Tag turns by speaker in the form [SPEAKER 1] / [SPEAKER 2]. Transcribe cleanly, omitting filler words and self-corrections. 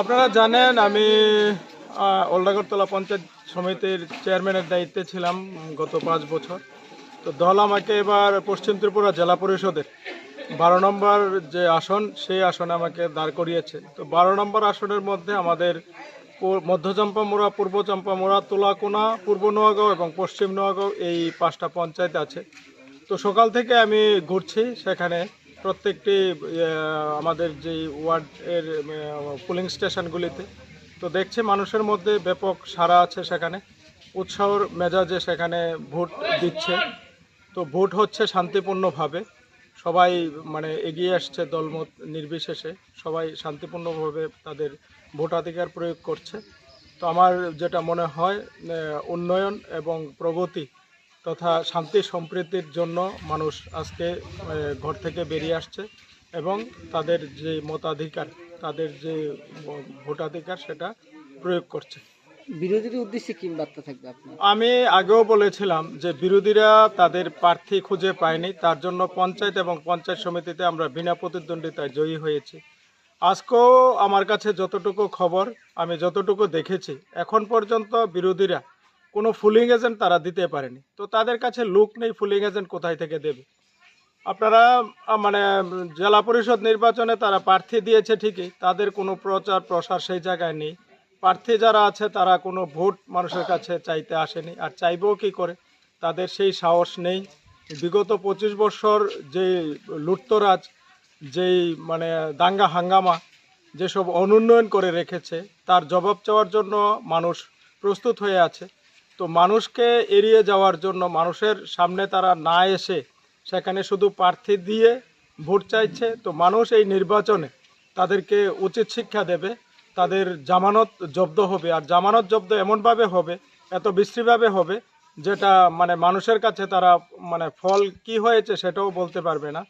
[SPEAKER 1] আপনারা জানেন আমি ওল্ডাগরতলা পঞ্চায়েত সমিতির চেয়ারম্যানের দায়িত্বে ছিলাম গত 5 বছর। তো দল আমাকে এবার পশ্চিম ত্রিপুরা জেলা পরিষদের 12 নম্বর যে আসন সেই আসনে আমাকে দাঁড় করিয়েছে। তো 12 নম্বর আসনের মধ্যে আমাদের মধ্য চম্পামুড়া, পূর্ব চম্পামুড়া, তুলাকোনা, পূর্ব নোয়াগাঁও এবং পশ্চিম নোয়াগাঁও এই 5টা পঞ্চায়েত আছে। তো সকাল থেকে আমি ঘুরছি সেখানে প্রত্যেকটি আমাদের যেই ওয়ার্ডের পুলিং স্টেশনগুলিতে। তো দেখছি মানুষের মধ্যে ব্যাপক সাড়া আছে, সেখানে উৎসাহর মেজাজে সেখানে ভোট দিচ্ছে। তো ভোট হচ্ছে শান্তিপূর্ণভাবে, সবাই মানে এগিয়ে আসছে দলমত নির্বিশেষে, সবাই শান্তিপূর্ণভাবে তাদের ভোটাধিকার প্রয়োগ করছে। তো আমার যেটা মনে হয় উন্নয়ন এবং প্রগতি তথা শান্তি সম্প্রীতির জন্য মানুষ আজকে ঘর থেকে বেরিয়ে আসছে এবং তাদের যে মতাধিকার, তাদের যে ভোটাধিকার সেটা প্রয়োগ করছে।
[SPEAKER 2] বিরোধীদের উদ্দেশ্যে কি বার্তা থাকবে আপনার?
[SPEAKER 1] আমি আগেও বলেছিলাম যে বিরোধীরা তাদের প্রার্থী খুঁজে পায়নি, তার জন্য পঞ্চায়েত এবং পঞ্চায়েত সমিতিতে আমরা বিনা প্রতিদ্বন্দ্বিতায় জয়ী হয়েছি। আজকেও আমার কাছে যতটুকু খবর, আমি যতটুকু দেখেছি, এখন পর্যন্ত বিরোধীরা কোনো ফুলিং এজেন্ট তারা দিতে পারেনি। তো তাদের কাছে লোক নেই, ফুলিং এজেন্ট কোথায় থেকে দেবে? আপনারা মানে জেলা পরিষদ নির্বাচনে তারা প্রার্থী দিয়েছে ঠিকই, তাদের কোনো প্রচার প্রসার সেই জায়গায় নেই। প্রার্থী যারা আছে তারা কোনো ভোট মানুষের কাছে চাইতে আসেনি, আর চাইবেও কী করে? তাদের সেই সাহস নেই। বিগত 25 বছর যে লুটতরাজ, যেই মানে দাঙ্গা হাঙ্গামা, যেসব অনুন্নয়ন করে রেখেছে, তার জবাব চাওয়ার জন্য মানুষ প্রস্তুত হয়ে আছে। তো মানুষকে এড়িয়ে যাওয়ার জন্য, মানুষের সামনে তারা না এসে সেখানে শুধু প্রার্থী দিয়ে ভোট চাইছে। তো মানুষ এই নির্বাচনে তাদেরকে উচিত শিক্ষা দেবে, তাদের জামানত জব্দ হবে, আর জামানত জব্দ এমনভাবে হবে, এত বিশ্রীভাবে হবে, যেটা মানে মানুষের কাছে তারা মানে ফল কি হয়েছে সেটাও বলতে পারবে না।